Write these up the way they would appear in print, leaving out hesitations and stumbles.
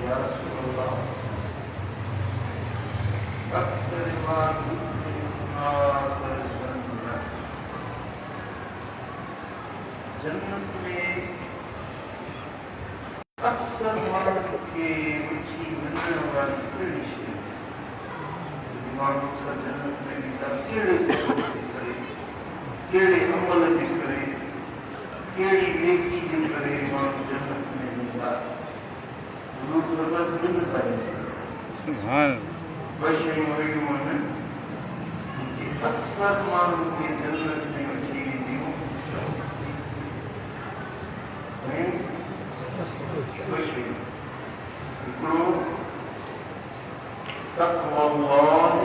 या रसूल अल्लाह अक्सर बात जन्नत में अक्सर मानव के रुचि मिलने वाली कड़ी से मानव का जन्नत में निकल केड़े से करे केड़े अमल जी करे केड़ी नेकी जी करे मानव जन्नत में निकला लोग जरूरत मिल पाए सुभान वैसे वही मन अक्सर मानव के जन्नत में रुचि दियो वैसे इकड़ो तक़वल्लाह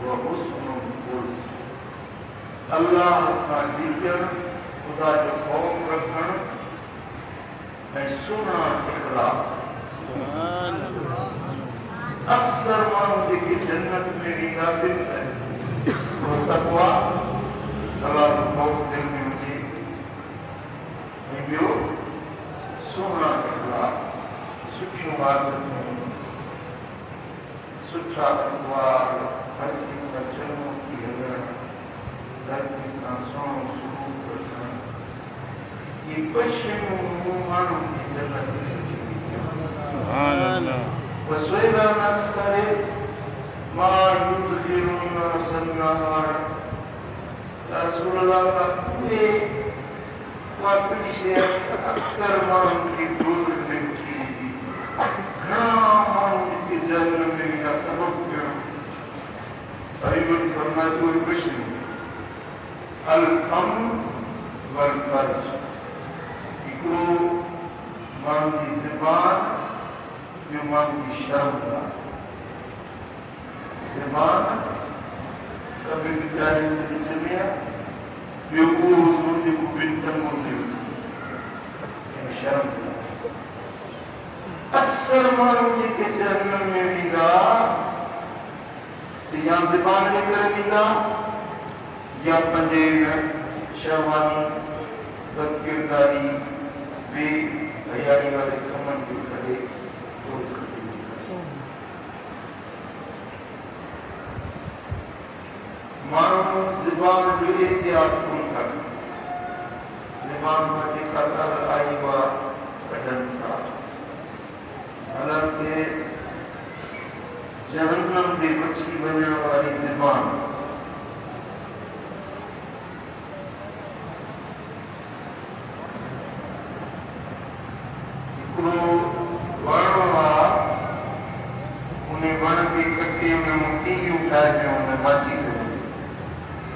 व हुस्नुल खुल्क़ अल्लाह का डीजर खुदा जो खौफ रखण ऐं सुहिणा इख़लाक़ अक्सर माण्हू जेके जन्नत में वेंदा आहिनि उहो तक़वा अल्लाह जो खौफ दिल में हुजे ऐं ॿियो सुहिणा इख़लाक़ सुठियूं आदतूं सुठा अखबार हर किसा चङो थी हलण हर किसा सुहिणो सलूक रखण ये पश्चिम माण्हू जी जन्नत में सुभान अल्लाह वसवेला नक्स करे मां युज़िरुन सन्नार रसूल अल्लाह का ये वाकई से अक्सर माण्हू की दूर में थी घणा माण्हू के जन्म में का सबब कयो अईबन फरमाए तो कुछ नहीं अल अमन वल फर्ज इको माण्हू की ज़बान जो माण्हू की शर्म का ज़बान कभी बेचारे के चलिया ॿियो को हुजूर जेको बिनतन हूंदो शर्म का अक्सर माण्हू जेके जन्नत में वेंदा या ज़बान जे करे वेंदा या पंहिंजे शहवानी बदकिरदारी बेहयाई वारे कमनि जे करे माण्हू ज़बान जो एहतियात कोन कनि ज़बान मां जेका ॻाल्हि आई उहा कढनि था हालांकि जहन्नम में बची वञण वारी ज़बान हिकिड़ो वण आहे उन वण खे कटे उन मां कीड़ियूं ठाहे पियो उन माची सघे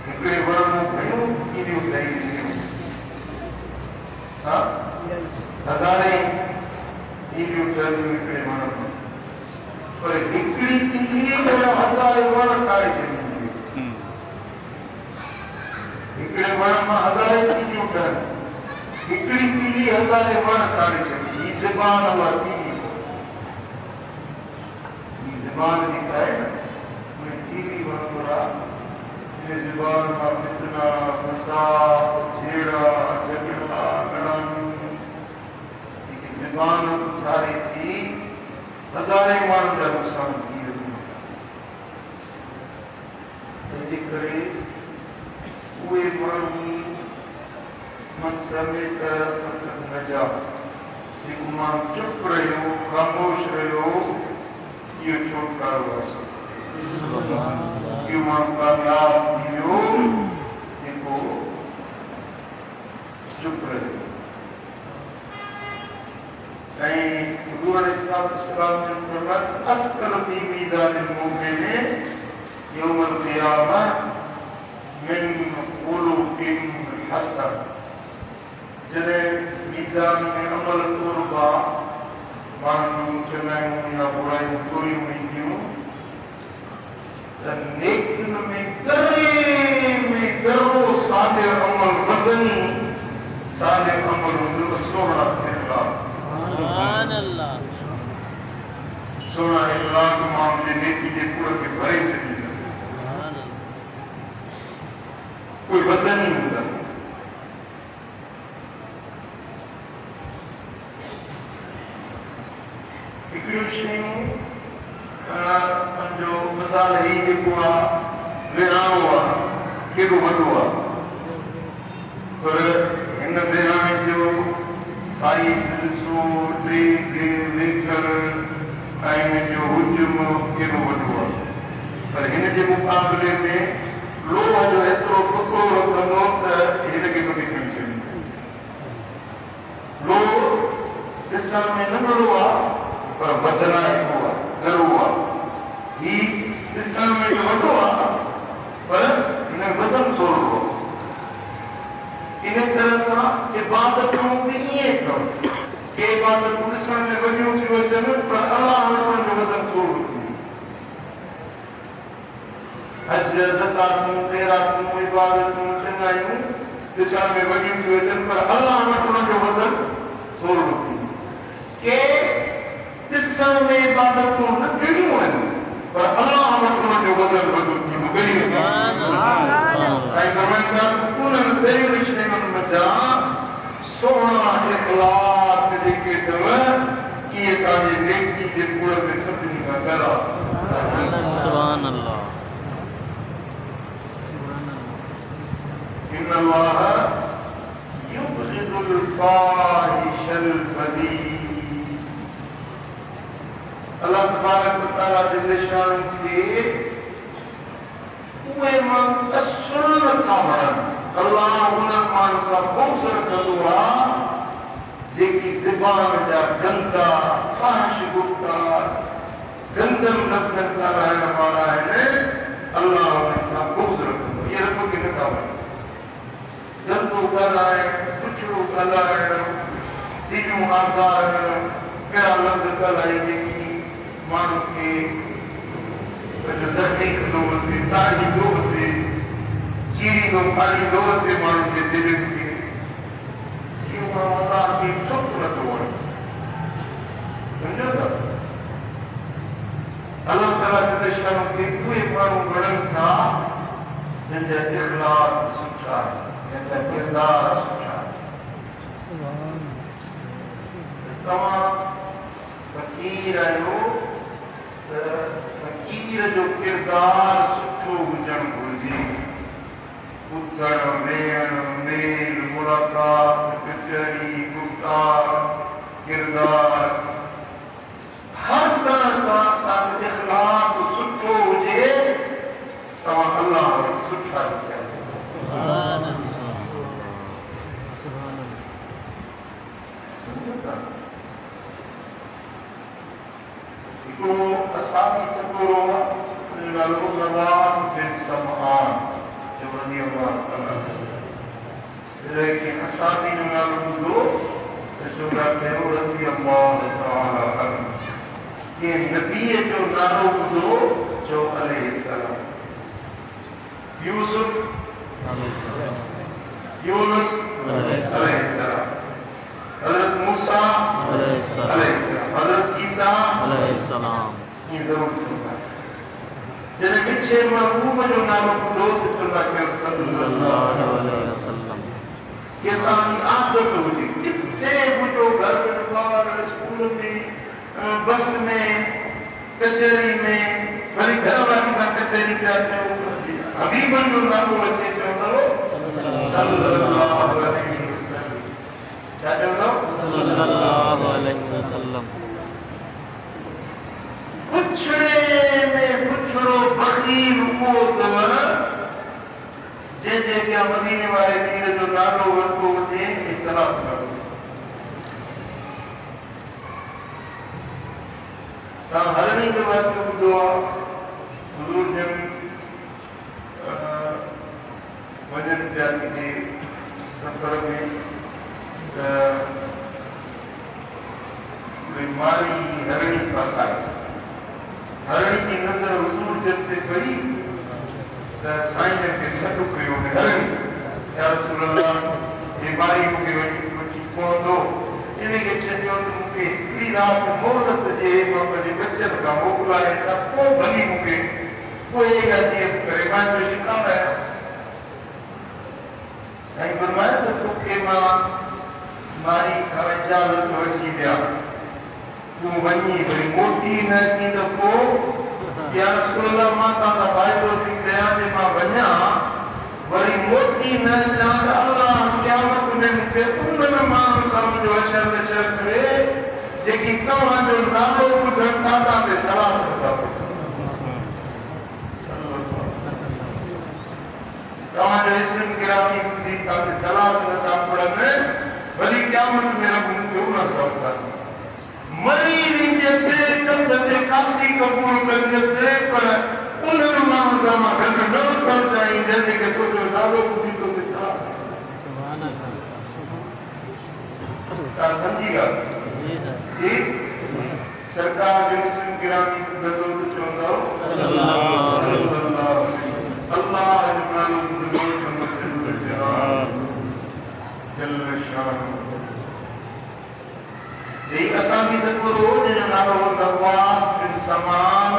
हिकिड़े वण मां घणियूं कीड़ियूं ठही वेंदियूं हा हज़ारे कीड़ियूं ठहियूं हिकिड़े वण मां पर हिकिड़ी तीली हज़ारे वण साड़े छॾींदी हिकिड़े वण मां हज़ारे तीलियूं ठहनि हिकिड़ी तीली हज़ारे वण साड़े छॾींदी ही ज़बान उहा तीली ही ज़बान जेका आहे न उन तीली वांगुरु आहे इन ज़बान मां फितना फसाद झेड़ा झगड़ा लड़ायूं जेकी ज़बान उछारे थी हज़ारे माण्हुनि जा नुक़सान थी वेंदा तंहिंजे करे उहे माण्हू मनसमेत न जा जेको माण्हू चुप रहियो ख़ामोश रहियो इहो छोटकारो आहे इहो माण्हू कामयाब थी वियो जेको चुप रहियो हुजूर अलैहिस्सलाम ने फरमाया अस्कल फी मीज़ानिल मुमिन यौमल क़ियामह मिन क़ुलूबिन हसन जॾहिं मीज़ान में अमल तोरबा माण्हू चङायूं या बुरायूं तोरियूं वेंदियूं त नेकियुनि में गरो सादे अमल वज़नी सादे अमल हूंदो सोढ़ा इख़लाक़ सुभान अल्लाह सोढ़ा इख़लाक़ माण्हू जे नेकी जे कूड़ खे भरे छॾींदा कोई वज़न ई हूंदा हिकिड़ियूं शयूं जो मिसाल ही जेको आहे विरिहाङो आहे केॾो वॾो आहे पर हिन विरिहाङे जो साइज़ ॾिसो ड्रेग लेकर ऐं हिन जो हुजम केॾो वॾो आहे पर हिन जे मुक़ाबले में लोह जो एतिरो टुकड़ो रखंदो त हिनखे बि खणी छॾींदो लोह ॾिसण में नंढड़ो आहे पर वज़न हिकु आहे दरो आहे ही ॾिसण में वॾो आहे पर हिन वज़न थोरो आहे इन तरह सां इबादतूं बि ईअं अथव के इबादतूं ॾिसण में वॾियूं थी अचनि पर अलाह वटि जो वज़न थोरो थी हज ज़कातूं ख़ैरातूं इबादतूं चङायूं ॾिसण में वॾियूं थी अचनि पर अलाह वटि उनजो वज़न थोरो थी के ॾिसण में इबादतूं नंढड़ियूं आहिनि पर अलाह वटि उनजो वज़न वॾो थी साईं फरमाइनि था उन्हनि ज़रूरी शयुनि मथां सोढ़ा इख़लाक़ जेके अथव इहे तव्हांजे नेकी जे कूड़ में सभिनी खां घरा सुभान अल्लाह إن الله يبغض الفاحش البذيء अल्लाह तबारक व तआला जल्ल शान खे उहे माण्हू तसुर नथा वणनि अल्लाह उन्हनि माण्हुनि सां बुग़्ज़ रखंदो आहे जेकी ज़बान जा गंदा फाहिश गुफ़्तार गंदनि लफ़्ज़नि सां रहण वारा आहिनि अल्लाह उन्हनि सां बुग़्ज़ रखंदो इहे रब खे नथा वणनि गंदो ॻाल्हाइण कुझु ॻाल्हाइण दिलियूं आज़ार कहिड़ा लफ़्ज़ ॻाल्हाए जेकी माण्हू खे ज़ख़्मी कंदो वञे तारींदो वञे चीरींदो फाड़ींदो वञे माण्हू जे दिल खे इहो माण्हू अलाह खे चुप नथो वणे सम्झो था अलाह ताला जे शान खे उहे माण्हू वणनि था जिन जा इख़लाक़ सुठा जिन जा किरदार सुठा तव्हां फ़क़ीर आहियो फ़क़ीर जो किरदार सुठो हुजणु घुरिजे उथण वेहण मेल मुलाक़ात कचहरी गुफ़्तार किरदार हर तरह सां तव्हांजो इख़लाक़ सुठो हुजे तव्हां अल्लाह वटि सुठा थिया हिकिड़ो असाबी सफ़र हो नालो नवाज़ बिन समआन जो रज़ी अल्लाह ताला लेकिन असाबी जो नालो ॿुधो त चवंदा कयो रज़ी अल्लाह ताला अन्हु के नबीअ जो नालो ॿुधो चओ अलैहिस्सलाम यूसुफ यूनुस अलैहिस्सलाम हज़रत मूसा अलैहिस्सलाम हज़रत ईसा अलैहिस्सलाम ये जरूर चुनना जैसे मिठे महबूब जो नाम ॿुधो त चवंदा कयो सल्लल्लाहु अलैहि वसल्लम के तव्हांजी आदत हुजे किथे बि जो घर में ॿार स्कूल में बस में कचहरी में वरी घर वारी सां कचहरी पिया कयो हबीबनि जो नालो अचे चवंदो सल्लल्लाहु अलैहि वसल्लम छा चवंदो सल्लल्लाहु अलैहि वसल्लम पुछड़े में पुछड़ो बख़ील उहो अथव जंहिंजे अॻियां मदीने वारे पीर जो नालो वरितो हुजे ऐं सलाम कयो तव्हां हरणी जो वाक़ियो ॿुधो आहे हुज़ूर जन वञनि पिया किथे सफ़र में त मारी हरणी फसाई हरणी जी नज़र हुज़ूर जन ते पई त साईं जन खे सॾु कयो हरणी या रसूल अल्लाह हे मारी मूंखे वठी पवंदो इनखे चइजो त मूंखे हिकिड़ी राति मोहलत ॾे मां पंहिंजे बचनि खां मोकिलाए त पोइ भली मूंखे पोइ जीअं करे मां जो शिकार आहियां साईं फरमाए त तोखे मां मारी खां इजाज़त वठी ॾियां तूं वञी वरी मोटी न थी त पोइ या रसूल मां तव्हां वाइदो थी कयां जे मां वञा वरी मोटी न अचां त अलाह क़यामत में मूंखे उन्हनि माण्हुनि सां मुंहिंजो अशर नशर करे जेकी तव्हांजो नालो ॿुधनि था तव्हां ते सलाह कंदा तव्हांजो इस्म गिरामी ॿुधी तव्हां ते सलाह नथा पढ़नि वरी क़यामत में रब मूंखे उन सां कंदा मरी वेंदसि कंध ते काफ़ी क़बूल कंदसि पर उन्हनि माण्हुनि सां मां गॾु न थियणु चाहींदसि जेके तुंहिंजो नालो ॿुधी तोखे सलाह तव्हां सम्झी ॻाल्हि जी सरकार जो इस्म गिरामी ॿुधंदो त चवंदो अल्लाह जो नालो ॿुधंदो जल शान यही असां बि सभु रोज़ जो नालो नवाज़ बिन समान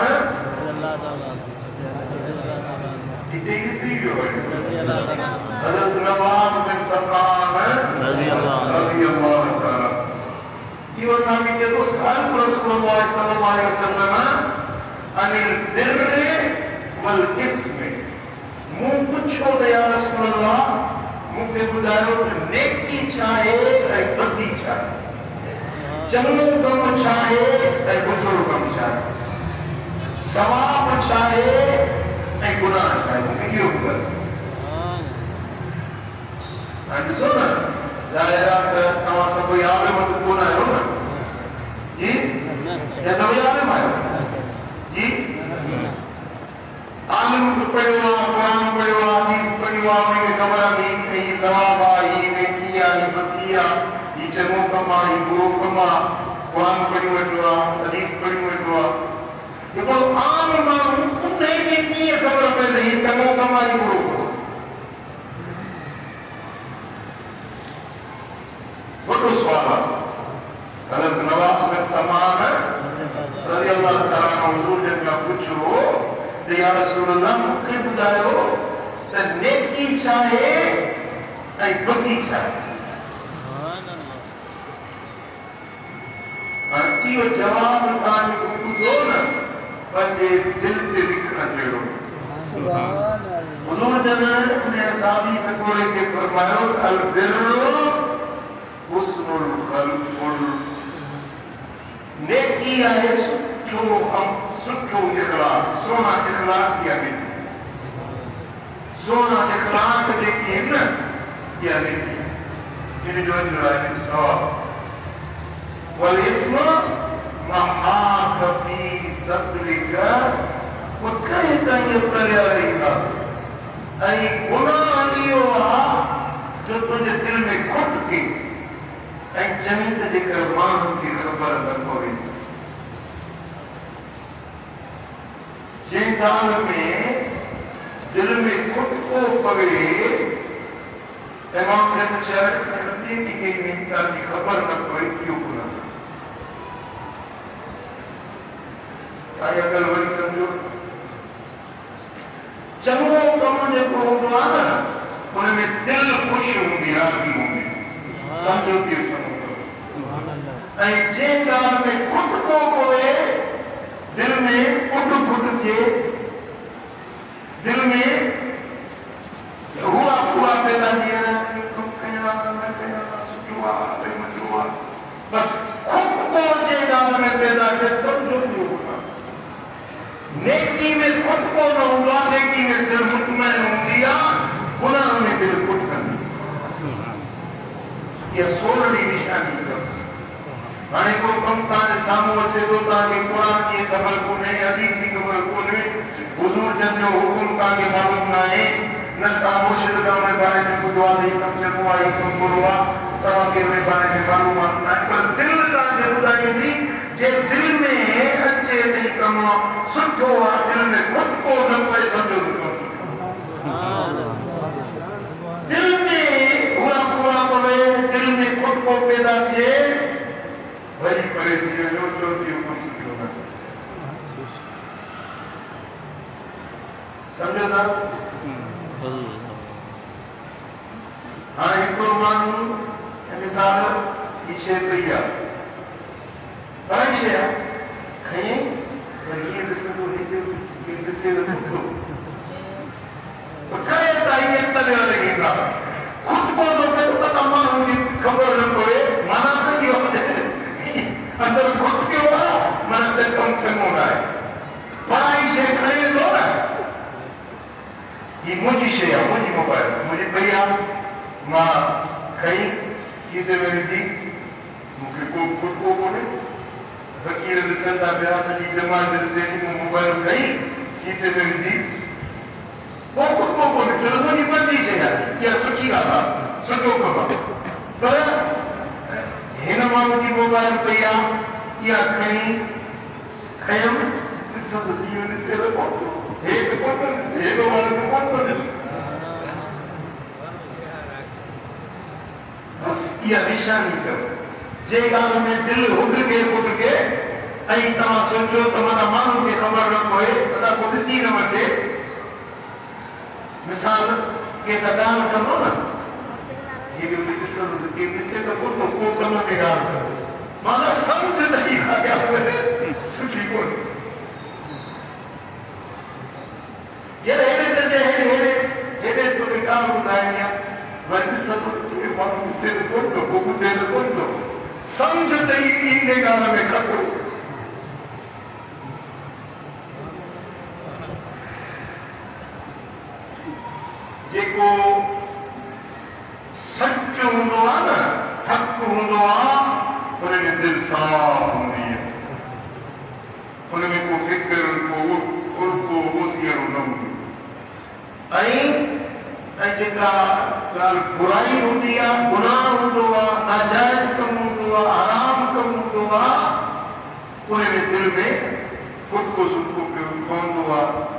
हिते ॾिसी वियो हज़रत नवाज़ बिन समान रज़ी अल्लाह ताला इहो असां बि जेको साल रसूलुल्लाह सल्लल्लाहु अलैहि वसल्लम अनिल बिर्र वल इस्म मूं पुछो त या रसूलल्लाह मूंखे ॿुधायो त नेकी छा आहे ऐं बदी छा आहे चङो कमु छा आहे ऐं बुरो कमु छा आहे सवाब छा आहे ऐं गुनाह छा आहे मूंखे इहो ॿुधायो हाणे ॾिसो न ज़ाहिर आहे त तव्हां सभु आलिम त कोन आहियो न जी या सभु आलिम आहियो जी आलिम बि पढ़ियो आहे क़ुरान पढ़ियो आहे हदीस पढ़ियो आहे उनखे ख़बर आहे त हीउ सवाब आहे हीउ नेकी आहे हीउ बदी आहे हीउ चङो कमु आहे हीउ बुरो कमु आहे क़ुरान पढ़ी वेठो आहे हदीस पढ़ी वेठो आहे जेको आम माण्हू उनखे कीअं ख़बर पए त हीउ चङो कमु आहे हीउ बुरो कमु वॾो सुवाल आहे हज़रत नवाज़ बिन समान रज़ी अल्लाह ताला अन्हु हुज़ूर जन खां पुछो त या रसूल अल्लाह मूंखे ॿुधायो त नेकी छा आहे ऐं बदी छा आहे इहो जवाब तव्हां जेको ॿुधो न पंहिंजे दिलि ते लिखण जहिड़ो हुज़ूर जन उन सादी सकोरे खे फरमायो अल बिर्रु हुस्नुल ख़ल्क़ुल नेकी आहे सुठो इख़लाक़ सोना इख़लाक़ इहा नेकी सोना इख़लाक़ जेकी आहिनि न इहा नेकी इन जो अॼु आहे सवाब والاسم محاك في صدرك وكيف يطلع عليه الناس اي گناہ اهو आहे जो तुंहिंजे दिल में खुट थी ऐं चङी त जेकर माण्हुनि खे ख़बर न पवे जंहिं ॻाल्हि में दिल में खुट को पवे ऐं माण्हू खे चए तव्हांजी ख़बर न पवे इहो गुनाह अगरि वरी सम्झो चङो कमु जेको हूंदो आहे न हुन में दिलि ख़ुशि हूंदी राज़ी हूंदी सम्झो थी चङो कमु ऐं जंहिं ॻाल्हि में खुट थो पवे दिलि में खुट थिए दिलि में हुआ पैदा थिए बस खुद को जे ॻाल्हि में पैदा थिए सम्झो नेकी में खुद को न हूंदो आहे नेकी में दिलि मुतमइन हूंदी आहे गुनाह में दिलि खुट कंदी इहा सोरहं निशानी अथव हाणे को कमु तव्हांजे साम्हूं अचे थो तव्हांखे क़ुरान जी ख़बर कोन्हे हदीस जी ख़बर कोन्हे हुज़ूर जन जो हुकुम तव्हांखे मालूम न आहे न तव्हां मुर्शिद खां उन बारे में ॿुधो आहे त कमु चङो आहे कमु बुरो आहे तव्हांखे उन बारे में मालूमात न आहे पर दिलि तव्हांखे ॿुधाईंदी जे दिलि में अचे त कमु सुठो आहे दिलि में खुद को न पए सम्झो दिलि में हुआ पूरा पवे दिलि में खुद को पैदा थिए वरी परे थी वञो चोथी हुकुम सुठो न सम्झो था हाणे हिकिड़ो माण्हू मिसाल ही शइ पई आहे शइ आहे खई पर हीअं ॾिसंदो ॾिसे त ॿुधो करे त ईअं तॾहिं लॻींदा ख़ुदि को थो पियो त तमामु जी ख़बर न पवे माना त इहो अंदरि ख़ुदि पियो आहे माना चङो चङो न आहे पढ़ाई शइ खणे थो न हीअ मुंहिंजी शइ आहे मुंहिंजी मोबाइल मुंहिंजी पई आहे मां खई खीसे में विझी मूंखे को खुटको कोन्हे फ़क़ीर ॾिसनि था पिया सॼी जमात ॾिसे थी मूं मोबाइल खई खीसे में विझी को खुटको कोन्हे छो त मुंहिंजी पंहिंजी शइ आहे इहा सुठी ॻाल्हि आहे सुठो कमु आहे पर हिन माण्हू जी मोबाइल पई आहे इहा खयमि ॾिसो त इहो ॾिसे त कोन थो हेठि कोन थो हेॾो वण त कोन थो ॾिसे बसि इहा निशानी कयो जे ॻाल्हि में दिलि हुॾके ऐं तव्हां सोचियो त माना माण्हू खे ख़बर न पए त को ॾिसी न वठे मिसाल कंहिंसां ॻाल्हि कंदो न हेॾो बि ॾिसंदो त केरु ॾिसे त कोन थो को कम में ॻाल्हि कंदो माना सम्झ त इहा ॻाल्हि सुठी कोन्हे जॾहिं हेॾे दर्जे हेॾे तोखे ॻाल्हि ॿुधाइणी आहे वरी ॾिसंदो तुंहिंजो माण्हू ॾिसे त कोन थो को ॿुधे त कोन थो सम्झ त इन ॻाल्हि में खतरो जेको सच हूंदो आहे न हक़ हूंदो आहे हुन में दिलि साफ़ हूंदी आहे हुन में को फिक्र को उल्को होशियारो न हूंदो ऐं जेका ॻाल्हि बुराई हूंदी आहे गुनाह हूंदो आहे नाजाइज़ कमु हूंदो आहे हराम कमु हूंदो आहे उन में दिलि में खुटको सुटको पियो पवंदो आहे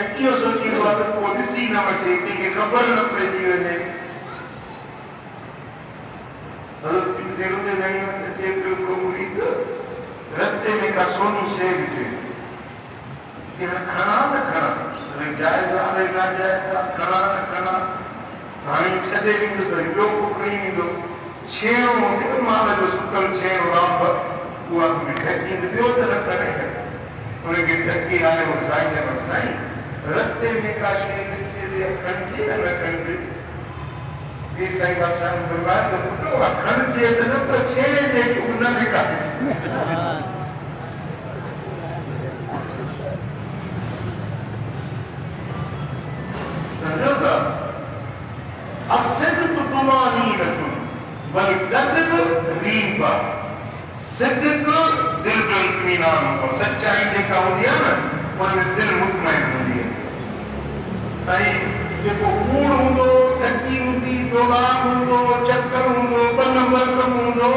ऐं इहो सोचींदो आहे त को ॾिसी न वठे कंहिंखे ख़बर न पइजी वञे रस्ते में का सोनी शइ ॾिठे खणा न खणा जाइज़ आहे नाजाइज़ आहे खणा न खणा हाणे छॾे वेंदुसि वरी ॿियो को खणी वेंदो छेणो हूंदो न माल जो सुतल छेणो राम उहा ढकी ॿियो त न खणे हुनखे ढकी आयो साईं चवनि साईं रस्ते में का शइ ॾिसजे खणिजे या न खणिजे ॿी साईं बादशाह फरमायो त पुटो खणिजे त न पर छेड़े न विकामिजे सम्झो था الصدق طمأنينة والكذب ريبة صدق दिल जो इत्मीनान और सच्चाई जेका हूंदी आहे न उन में दिलि मुतमइन हूंदी आहे ऐं जेको कूड़ हूंदो टकी हूंदी दौरान हूंदो चक्कर हूंदो ॿ नंबर कमु हूंदो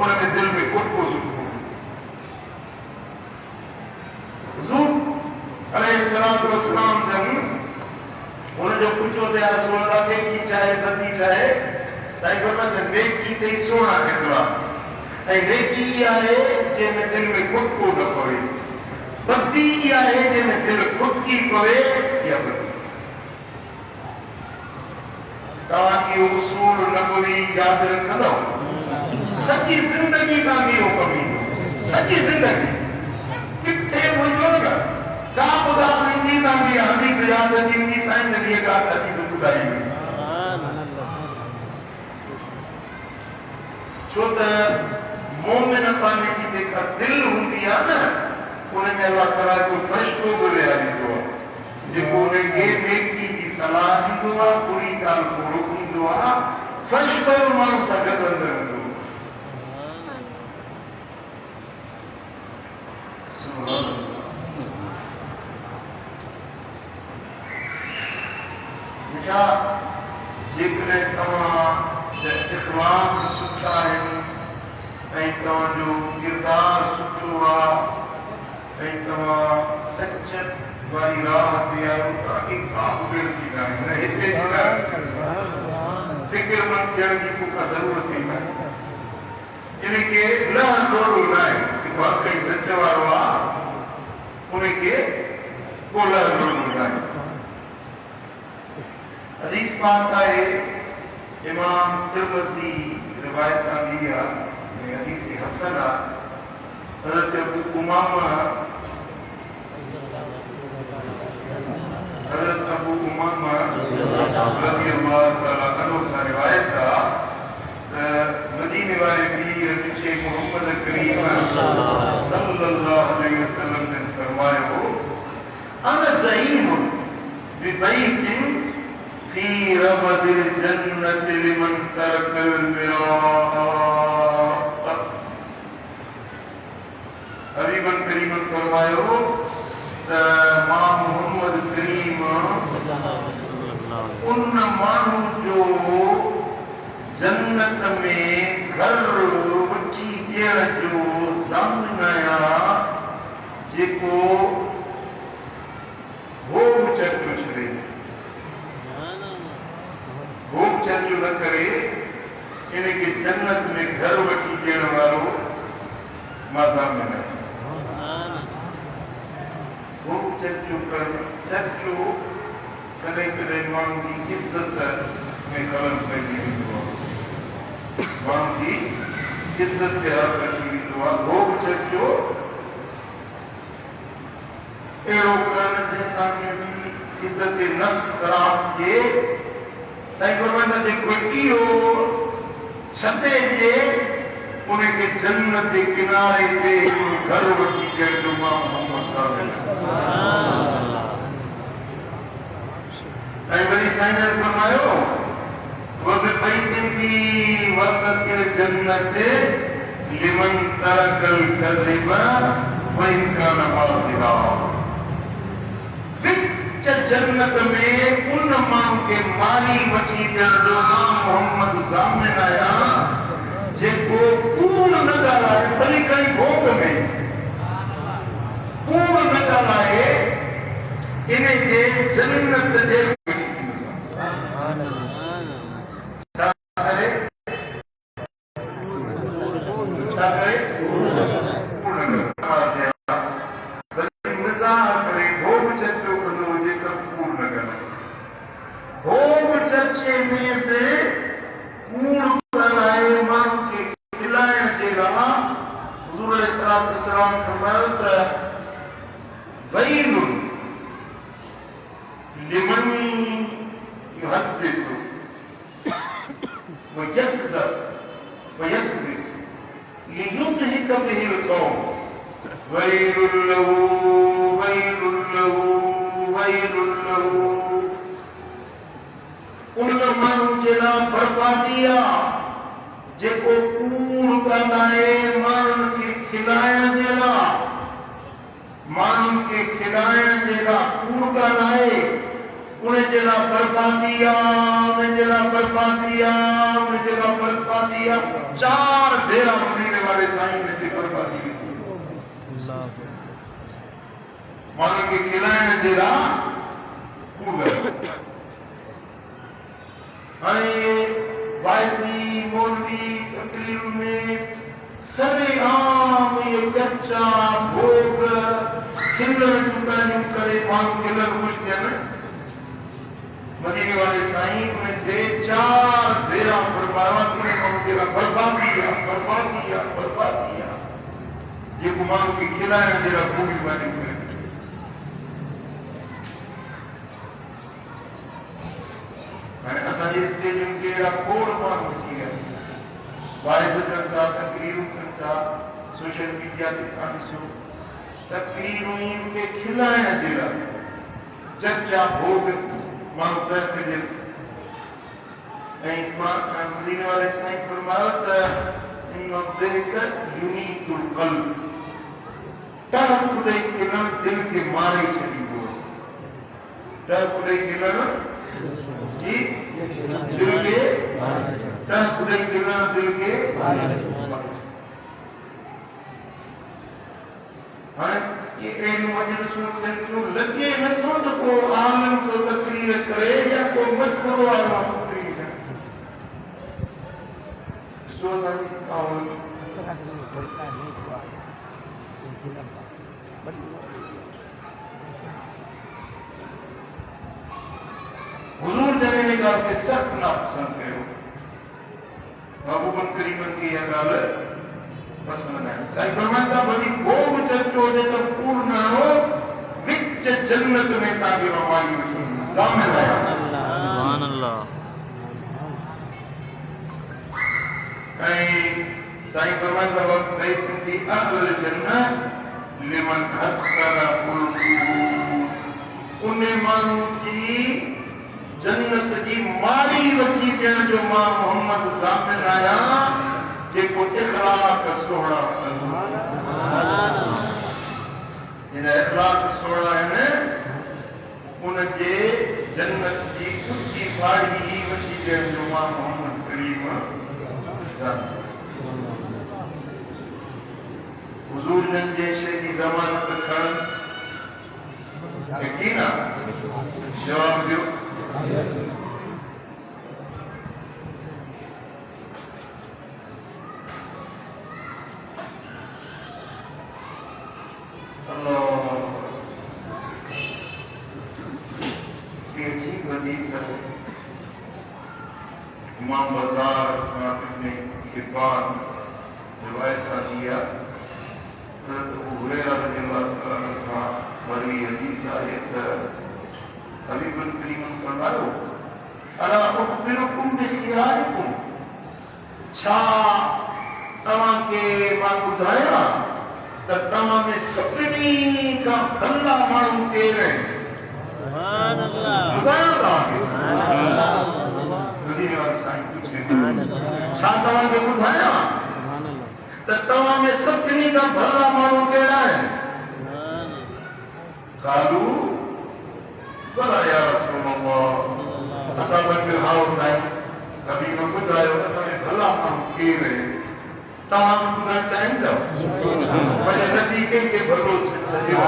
उन में दिलि में खुटको सुटको हुज़ूर अलैहिस्सलातु वस्सलाम जन उनजो पुछो त या रसूल अल्लाह नेकी चाहे बदी चाहे साईं फरमाइनि नेकी ते सोना कंदो आहे ऐं नेकी आहे जंहिंमें दिलि में खुटको न पवे बदी आहे जंहिंमें दिलि खुटकी पवे या बदी तव्हां इहो उसूल नबवी यादि रखंदव सॼी ज़िंदगी तव्हांखे इहो कमु ईंदो सॼी ज़िंदगी किथे वञो न का ॿुधाए ईंदी तव्हांखे हदीस यादि ईंदी साईं नबीअ का हदीस ॿुधाई हुई छो त मोमिन पाणी जी जेका दिलि हूंदी आहे न उन में अलाह ताला को फ़रिश्तो बि विहारींदो आहे जेको उनखे नेकी जी सलाह ॾींदो आहे बुरी ॻाल्हि को रोकींदो आहे फ़रिश्तो बि माण्हू सां गॾु अंदरि हूंदो छा जेकॾहिं तव्हां इख़लाक़ सुठा आहिनि ऐं तव्हांजो किरदारु सुठो आहे ऐं तव्हां सच वारी राह ते आहियो तव्हांखे का बि गिणती न आहे न हिते जी न फ़िक्रमंद थियण जी को ज़रूरत ई न आहे इनखे लहण ॾोड़ो न आहे कि वाकई सच वारो आहे उनखे को लहण ॾोड़ो न आहे हदीस पाक है इमाम तिरमिज़ी रिवायत आंदी है हदीस हसन है हजरत अबू उमामा रज़ियल्लाहु तआला अन्हु का रिवायत था मदीने वाले पीर शेख मोहम्मद करीम सल्लल्लाहु अलैहि वसल्लम ने फरमाया हो अना ज़ईम बिबैतिन फी रबदिल जन्नति लिमन तरकल मिरात। हबीबन करीम फरमाया हो मां मोहम्मद करीम उन माण्हू जो जन्नत में घर वठी ॾियण जो ज़ामिन आहियां जेको भोग चर्चो छॾे, भोग चर्चो न करे इनखे जन्नत में घर वठी ॾियण वारो मां ज़ामिन आहियां। भोग चर्चो करणु चर्चो कॾहिं कॾहिं माण्हू जी इज़त में ख़लल पइजी वेंदो आहे, माण्हू जी इज़त ते हर अची वेंदो आहे। भोग चर्चो अहिड़ो करणु जंहिंसां इज़त नफ़्स ख़राब थिए। साईं फरमाईंदा जेको इहो छॾे ॾिए उनखे जन्नत जे किनारे ते घर वठी ॾियण जो मां मोहम्मद साहिब ऐं वरी साईं ने फरमायो वबिबैतिन फी वसतिल जन्नत लिमन तरकल कज़िब व इन कान माज़िरा। विच जन्नत में उन माण्हू खे मारी वठी ॾियण जो मां मोहम्मद ज़ामिन आहियां जेको कूड़ न ॻाल्हाए, भली कई भोग में कूड़ न ॻाल्हाए इनखे जन्नत जे जेको कूड़ ॻाल्हाए माण्हुनि खे खिलाइण जे लाइ, माण्हुनि खे खिलाइण जे लाइ कूड़ ॻाल्हाए उन जे लाइ बर्बादी आहे, उन जे लाइ बर्बादी आहे, उन जे लाइ बर्बादी आहे। चार भेरा मदीने वाले साईं ने जे बर्बादी माण्हुनि खे खिलाइण जे लाइ कूड़ ॻाल्हाए। वाइज़ी मौलवी तकरीर में सरेआम ये चर्चा भोग खिलण टुकारियूं करे माण्हू खिलण ख़ुशि थियनि। मदीने वाले साईं में टे चार भेरा फरमाया कि माण्हू जे लाइ बर्बादी आहे, बर्बादी आहे, बर्बादी आहे जेको माण्हू खे खिलाइण जे लाइ भोॻी वारियूं करे। असांजे स्टेडियम के अहिड़ा खोड़ माण्हू अची विया आहिनि, वाइज़ कनि था, तकरीरूं कनि था, सोशल मीडिया ते तव्हां ॾिसो तकरीरूं खे खिलाइण जे लाइ चर्चा भोग माण्हू तय कजे। ऐं मदीने वारे साईं फरमायो त इन दिलि युनीतुल क़ल्ब, टहक ॾेई खिलण दिलि खे मारे छॾींदो आहे। टहक ॾेई खिलण जी दिल के टहक ॾेई खिलण दिल के हाणे अहिड़ियूं मजलिसूं थियनि थियूं, लॻे नथो त को आलिम को तकरीर करे या को मस्कुरो वारो मस्करी करे। ॾिसो असांजी माहौल हुजूर जन इन ॻाल्हि खे सख़्त नापसंद कयो। महबूबन करीमन खे इहा ॻाल्हि पसंदि न आहे। साईं फरमाईंदा वरी को बि चर्चो हुजे त पूर्ण हो विच जन्नत में तव्हांखे रवानी वठी सामने आया सुभान अल्लाह ऐं साईं फरमाईंदा वक़्त बैतुकी अहल जन्नत लिमन हसन कुल्लु उन माण्हू जी जन्नत जी मारी वठी ॾियण जो मां मोहम्मद ज़ामिन आहियां जेको इख़लाक़ सोड़ा जिन इख़लाक़ सोड़ा आहिनि उनजे जन्नत जी ऊची मारी वठी ॾियण जो मां मोहम्मद करीम हुज़ूर जन जे शइ जी ज़मानत खणनि यकीन आहे जवाब ॾियो इमाम बाजार इब्न हिब्बान रिवायत का दिया हज़रत अबू हुरैरा रज़ियल्लाहु अन्हु का मरवी हदीस आहे त हबीबुल करीम फरमायो अला उखबिरुकुम बिखियारिकुम छा तव्हांखे मां ॿुधायां त तव्हां में सभिनी खां भला माण्हू केरु आहिनि सुभान अल्लाह ॿुधायां तव्हांखे छा तव्हांखे ॿुधायां त तव्हां में सभिनी खां भला माण्हू कहिड़ा आहिनि कालू भला या रसूल अल्लाह असां वटि हाओ साईं हबीब ॿुधायो असां में भला माण्हू केरु आहिनि तव्हां ॿुधणु चाहींदव पर नबी कंहिंखे भलो सॼो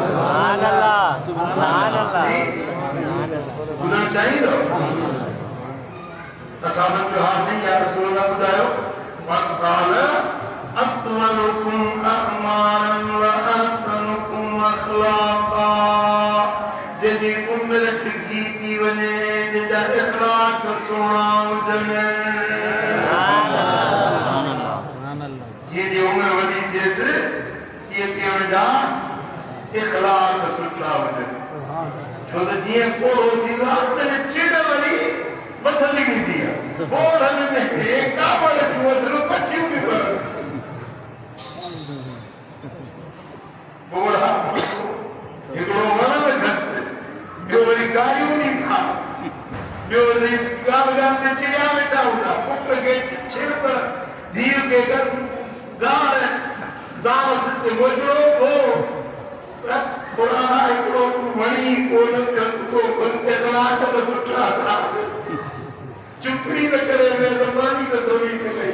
सुभान अल्लाह सुभान अल्लाह ॿुधणु चाहींदव असां वटि हासिल या रसूल अल्लाह ॿुधायो वक़ाल अतवलुकुम अअमारन व अहसनुकुम अखलाक़ा जंहिंजी उमिरि टिकी थी वञे जंहिंजा इख़लाक़ सुहिणा हुजनि जंहिंजी उमिरि वॾी थिएसि तीअं तीअं जा इख़लाक़ सुठा हुजनि छो त जीअं कोड़ो थींदो आहे उनमें चिड़ वरी बथली वेंदी आहे फोड़नि में कावड़ सिर्फ़ु पटियूं बि पवनि फोड़ा हिकिड़ो वणनि घटि ॿियो वरी गारियूं नी खा ॿियो वरी ॻाल्हि ॻाल्हि ते चिड़िया वेठा हूंदा पुट खे छिड़प धीउ खे गार ज़ाल ते मोजड़ो हो पुराणा हिकिड़ो वणी कोन इख़लाक़ त सुठा था चुपड़ी त करे त मानी त सोनी त कई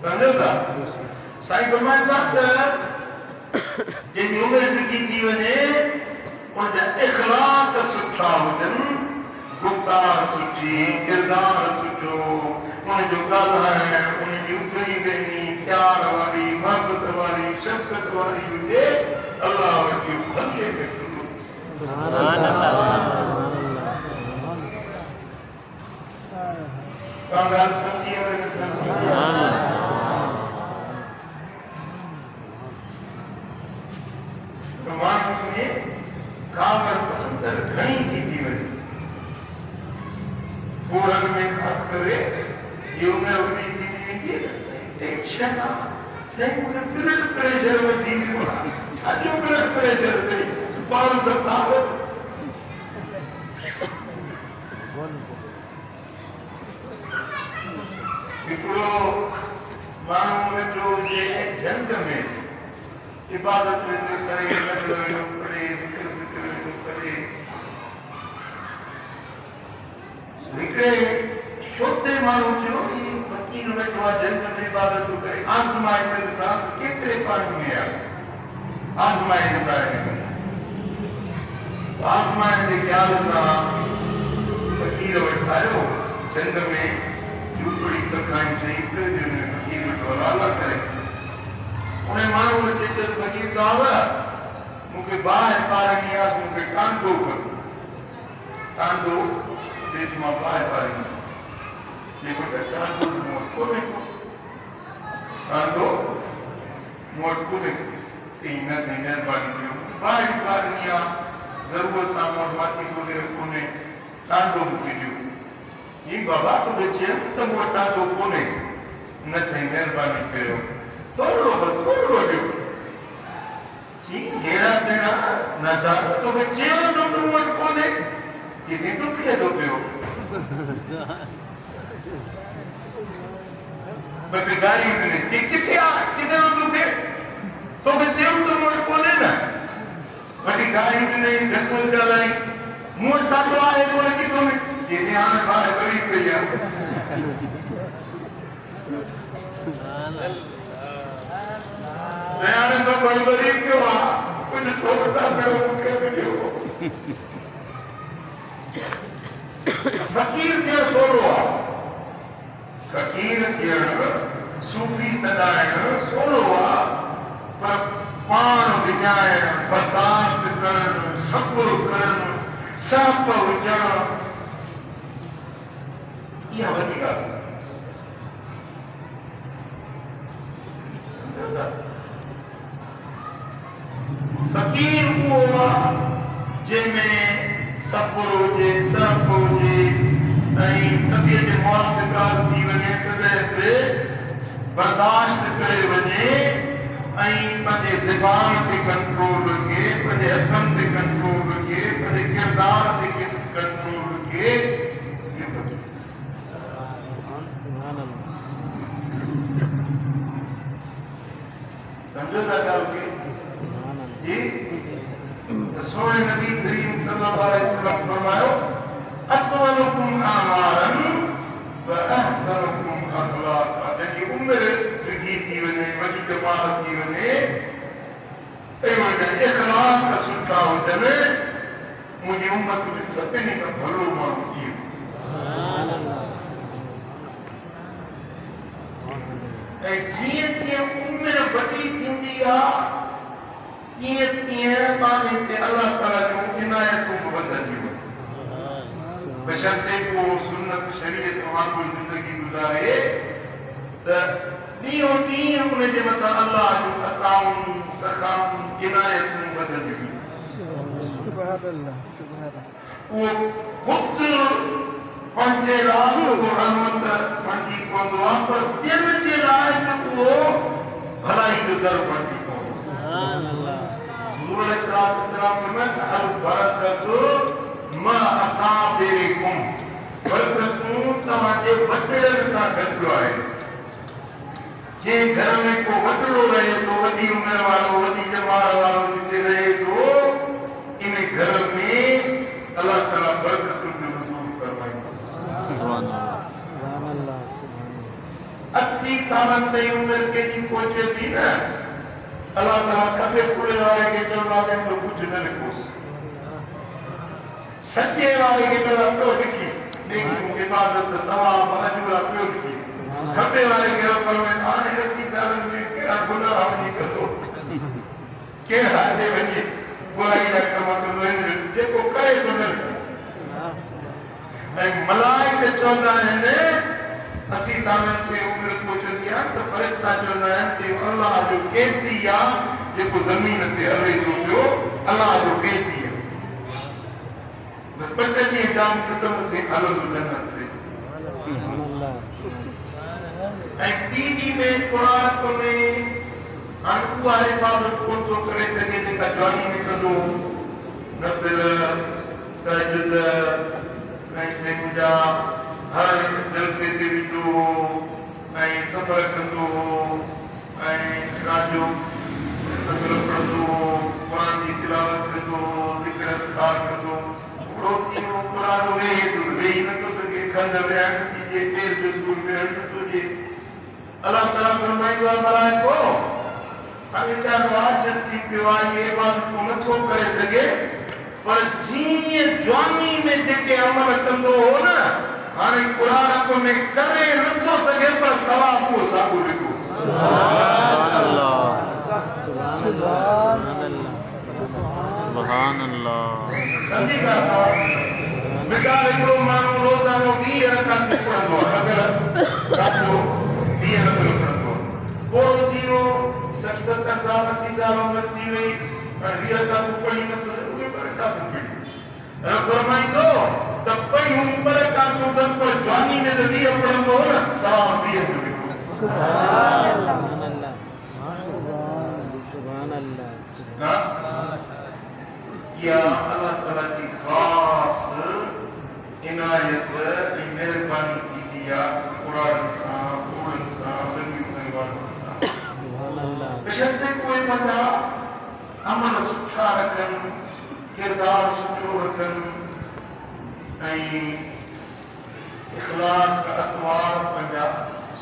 सम्झो था साईं फरमाइनि था त जंहिंजी उमिरि टिकी थी वञे उनजा इख़लाक़ सुठा हुजनि गुफ़्तार सुठी किरदार सुठो उनजो ॻाल्हाइण उनजी उथणी वेहणी प्यार वारी मोहबत वारी शफ़क़त वारी हुजे अल्लाह वटि भले में सुभान अल्लाह का ॻाल्हि सम्झी वञे माण्हू में कावर अंदर घणी थी वञे पूरन में ख़ासि करे ये उमिरि वॾी थी वेंदी टेंशन आहे साईं मूंखे ब्लड प्रेशर वधी वियो आहे छाजो ब्लड प्रेशर अथई पाण सभु खाओ हिकिड़ो माण्हू वेठो हुजे जंग में इबादत वेठो करे नज़र वेठो करे ज़िक्र वेठो करे हिकिड़े छोटे माण्हू चयो फकीर वेठो आहे जंग में इबादत करे आज़माइण सां केतिरे पाणी में आहे आज़माइण सां आज़माइण जे ख़्याल सां फकीर वेठायो जंग में झूपड़ी तखाई थी फकीर वेठो हवाला करे उन माण्हू अचे चयो फकीर साहब मूंखे ॿाहिरि पारणी आहे मूंखे टांडो कर टांडो देश मां ॿाहिरि पारणी जेको टांडो मोट कोने टांडो मोट कोने इन से निर्माण कियो बारी बारिया जरूरत आमोर माटी कोने टांडो मुकियो ये बाबा तो बच्चे तो मोट टांडो कोने न से निर्माण कयो थोड़ो जो कि येड़ा तेरा न दादा तो बच्चे तो मोट कोने किसी तो किया तो पियो बेगारी ने किथे आ किथे तो थे तो बच्चे तो मोट कोने ना बड़ी गाड़ी ने ढकल गलाई मोट टांडो आए कोने की तो किथे आने बाहर बड़ी करिया यार तो बड़ी क्यों आ कुछ छोटा बड़ा मुके वीडियो फकीर थे सोलो फकीर थे सूफी सदाए सोलो पर पान विजाए बर्दाश्त करण सब्र करण सांप हुजण इहा वॾी ॻाल्हि फकीर वो जंहिंमें सब्र हुजे सांप हुजे ऐं तबियत मुआफ़िकार थी वञे तॾहिं बि बर्दाश्त करे वञे ऐं पंहिंजे ज़बान ते कंट्रोल रखे पंहिंजे हथनि ते कंट्रोल रखे पंहिंजे किरदार ते कंट्रोल रखे समझो था ॻाल्हि खे जी सोने नबी करीम सल्लल्लाहु अलैहि वसल्लम फरमायो अतवलुकुम आमारन व अहसनुकुम अखलाक़ा जंहिंजी उमिरि ॾिघी थी वञे वॾी जमाल थी वञे ऐं इख़लाक़ सुठा हुजनि मुंहिंजी उमत में सभिनी खां भलो माण्हू इहो ऐं जीअं जीअं उमिरि वॾी थींदी आहे तीअं तीअं पाण ते अल्लाह ताला जूं इनायतूं वधंदियूं बशर्ते को सुन्नत शरीयत वांगुरु ज़िंदगी गुज़ारे त ॾींहों ॾींहुं उनजे मथां अल्लाह जूं अताऊं सखाऊं इनायतूं वधंदियूं उहो ख़ुदि पंहिंजे लाइ उहो रहमत बणिजी पवंदो आहे पर ॿियनि जे लाइ बि उहो भलाई जो दर बणिजी पवंदो नूर अलैहिस्सलाम फरमाया अल बरकतु मा अकाबिरिकुम बरकतूं तव्हांजे वॾड़नि सां गॾु आहे जंहिं घर में को वॾड़ो रहे थो वॾी उमिरि वारो वॾी जमाल वारो जिते रहे थो इन घर में अल्लाह ताला बरकतुनि जो नज़ूल फरमाईंदो 80 सालनि ताईं उमिरि कंहिंजी पहुचे थी न अल्लाह ताला खबे पुड़े वारे के चवंदा आहिनि तो कुझु न लिखोसि सॼे वारे खे चवंदा पियो लिखीसि नेकियूं इबादत सवाब अजूरा पियो लिखीसि खबे वारे खे रफ़ल में हाणे 80 सालनि में कहिड़ा गुनाह वञी कंदो कहिड़ा अॼु वञी बुराई जा कम कंदो आहिनि जेको करे थो न ऐं मलाइक चवंदा आहिनि 80 सालनि ते उमिरि पहुचंदी आहे त फ़रिश्ता चवंदा आहिनि कि अल्लाह जो क़ैदी आहे जेको ज़मीन ते हले थो पियो अल्लाह जो क़ैदी आहे बसि 5 ॾींहं जाम छुटंदुसि हलंदो जन्नत ते ऐं दीदी में ख़ुराक में हाणे उहा इबादत कोन थो करे सघे जेका जवानी में कंदो नफ़िल तहज्जुद ऐं सजदा हर जलसे ते वेंदो ऐं सफ़र कंदो ऐं रात जो नज़र पढ़ंदो क़ुरान जी तिलावत कंदो ज़िक्र अज़कार कंदो रोटी क़ुरान वेही नथो सघे खंड विहण थी थिए तेल जो स्कूल विहण नथो थिए अल्लाह ताला फरमाईंदो आहे मलाइको हाणे वीचारो आजिज़ थी पियो आहे इहे इबादतूं नथो करे सघे पर जीअं जवानी में जेके अमल कंदो हो न हाणे क़ुरान में करे नथो सघे पर सवाब उहो साॻियो लिखो सम्झी ॻाल्हि मिसाल हिकिड़ो माण्हू रोज़ानो 20 रकात पढ़ंदो आहे अगरि फरमाईंदो त पहियों पर काको दर पर जवानी में त वीह पढ़ंदो हो न सवा 20 जो लिखो सुभान अल्लाह ना या अल्लाह ताला की खास इनायत की मेहरबानी की दिया कुरान सा कुरान सा बंदी परिवार सा सुभान अल्लाह बशर्ते कोई बंदा अमल सुठा रखन किरदार सुठो रखन ऐं इखलाक अतवार पंहिंजा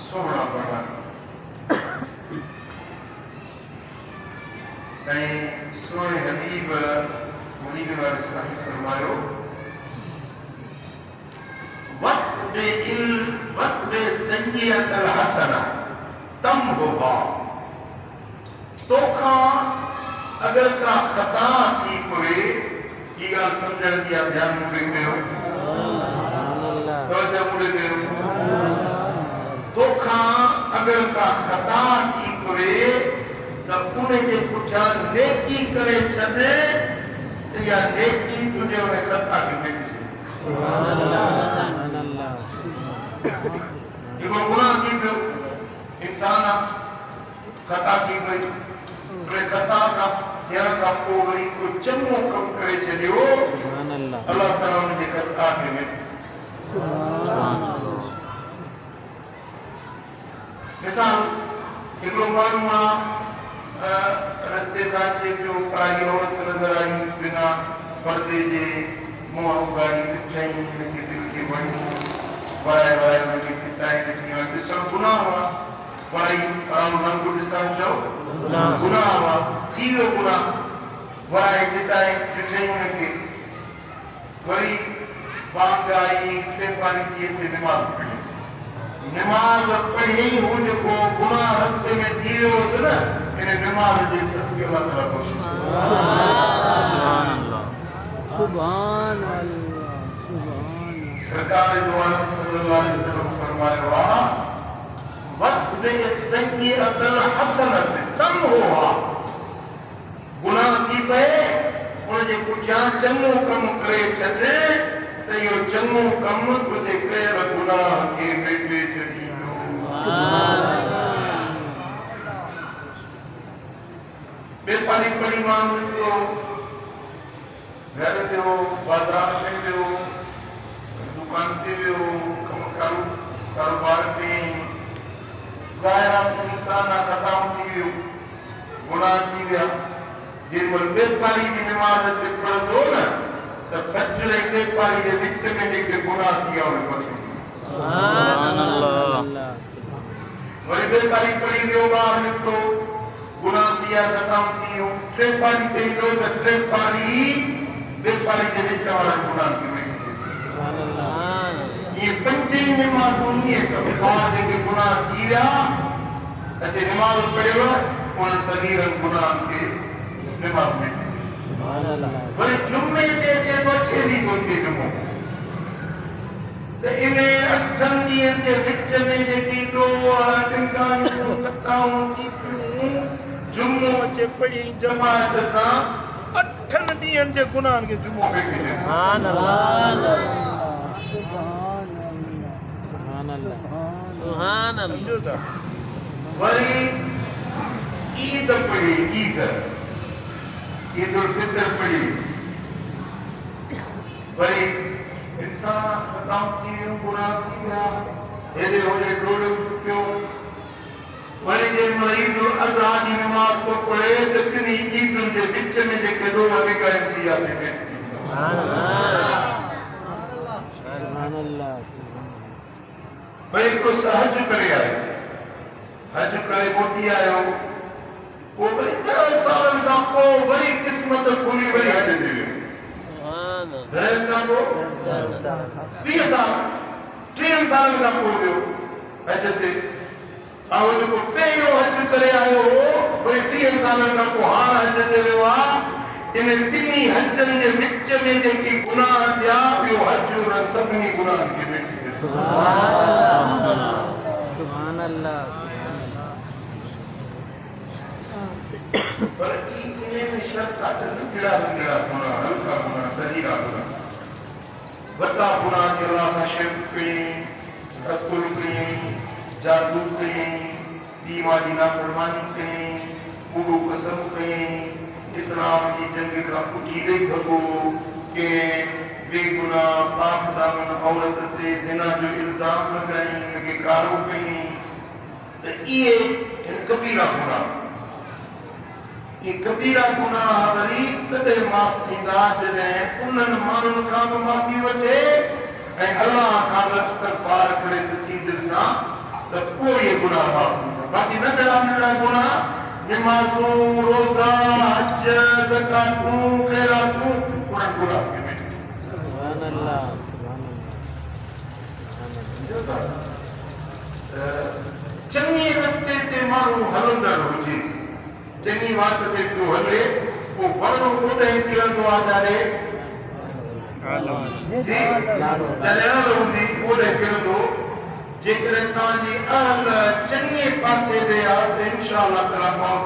सोहणा बढ़ाइनि ऐं सोहे हबीब मुरीद वारे साईं फरमायो वक्त बे सय्यत अल हसना तमहुहा तोखा अगर का खता थी पवे की ॻाल्हि सम्झण जी आहे ध्यानु मुड़े कयो तवजो मुड़े कयो तोखा अगर का खता थी पवे त उन जे पुठियां नेकी करे छॾ त या नेकी तुंहिंजे उन खता खे मिटी सुभान अल्लाह जेको गुनाह थी पियो इंसान खता थी पई उन खता खां थियण खां पोइ वरी को चङो कमु करे छॾियो सुभान अल्लाह अल्लाह ताला उन जे खता खे मिटी सुभान अल्लाह मिसाल हिकिड़ो माण्हू आहे रस्ते सां अचे पियो काई औरत नज़र आई बिना पर्दे जे मुंहुं गाड़ी ॾिठई हुनखे दिलि खे वणी वराए वराए हुनखे चिताए ॾिठी हाणे ॾिसणु गुनाह आहे वराई रंग ॾिसणु चओ गुनाह आहे थी वियो गुनाह वराए चिताए ॾिठई हुनखे वरी बांग आई टे पाणी थी अचे निमाज़ पढ़ी निमाज़ पढ़ी हू जेको गुनाह रस्ते में थी वियो हुअसि न इन निमाज़ जे सदके अल्लाह ताला सुभान अल्लाह सुभान सरकार जो आलम सल्लल्लाहु अलैहि वसल्लम फरमायो आहे वक्त सय्यत अल हसनत तमहुहा गुनाह थी पए उन जे पुठियां चङो कमु करे छॾ त इहो चङो कमु तुंहिंजे कयल गुनाह खे मिटे छॾींदो बेपारी पढ़ी माण्हू निकितो घर वियो बाज़ार में वियो दुकान ते वियो कमु कारोबार में ज़ाहिरा इंसान खताऊं थी वियो गुनाह थी विया जेमहिल बेपारी जी निमाज़ ते पढ़ंदो न त फजर ऐं बेपारी जे विच में जेके गुनाह थी विया उहे मटी सुभान अल्लाह वरी बेपारी पढ़ी वियो ॿाहिरि निकितो गुनाह थी विया खताऊं थी वियूं टे पारी ते ईंदो त टे पारी बेपारी जे विच वारा गुनाह खे मिटी सुभान अल्लाह ये पंजे निमाज़ूं ईअं कनि ॿार जेके गुनाह थी विया अचे निमाज़ पढ़ियो उन्हनि सगीरनि गुनाहनि खे निमाज़ मिटी सुभान अल्लाह वरी जुमे ते अचे थो अठे ॾींहं थो अचे जुमो त इन 8 ॾींहंनि जे विच में जेकी ॾोह टिंगारियूं कताऊं थी पियूं जुमो अचे पढ़ी जमात सां 8 ॾींहंनि जे गुनाहनि खे जुमो वेठे सुभान अल्लाह सुभान अल्लाह सुभान अल्लाह समझो था वरी ईद पढ़ी ईद उल फितर पढ़ी वरी इंसान खताऊं थी वियूं गुनाह थी विया हेॾे होॾे डोड़ियो पियो वरी जेमहिल ईद उल अज़हा जी नमाज़ थो पढ़े त टिनी ईदुनि जे विच में जेके ॾोह विकाइनि थी विया सुभान अल्लाह वरी हिकिड़ो हज करे आयो हज करे मोटी आयो पोइ वरी 10 सालनि खां पोइ वरी क़िस्मत खुली वरी हज ते वियो सुभान घणनि खां पोइ 20 साल 3 सालनि खां पोइ वियो हज ते ऐं जेको पहिरियों हज करे आयो हो वरी 30 सालनि खां पोइ हाणे हज ते वियो आहे इन टिनी हजनि जे विच में जेकी गुनाह थिया इहो हज उन्हनि सभिनी गुनाहनि खे मिटी छॾियो सुभान अल्लाह पर इन्हें में शर्त आहे कहिड़ा गुनाह हल्का गुनाह सजीरा गुनाह वॾा गुनाह जे अलाह सां शिरक कयईं, क़त्ल कयईं, जादू कयईं, ॿी मां जी नाफ़रमानी कयईं, कूड़ो कसम कयईं, इस्लाम जी जंग खां पुठी ॾेई भॻो, के बेगुनाह पाक दामन औरत ते ज़िना जो इल्ज़ाम लॻाईं, उनखे कारो कयईं, त इहे कबीरा गुनाह। ये कबीरा गुनाह वरी तॾहिं माफ़ थींदा जॾहिं उन्हनि माण्हुनि खां बि माफ़ी वठे ऐं अलाह खां बि इस्तग़फ़ार करे सची दिलि सां, त पोइ इहे गुनाह माफ़ थींदा। बाक़ी नंढड़ा नंढड़ा गुनाह, निमाज़ूं, रोज़ा, हज, ज़कातूं, ख़ैरातूं, उन्हनि गुनाह खे मिटे। सुभान अल्लाह, सुभान चङे रस्ते ते माण्हू हलंदड़ हुजे, चङी वात ते पियो हले, पोइ वणो कोॾहिं किरंदो आहे ॾरियल हूंदी कोॾहिं किरंदो। जेकॾहिं तव्हांजी अहल चङे पासे ते आहे त इंशा अल्लाह ताला माफ़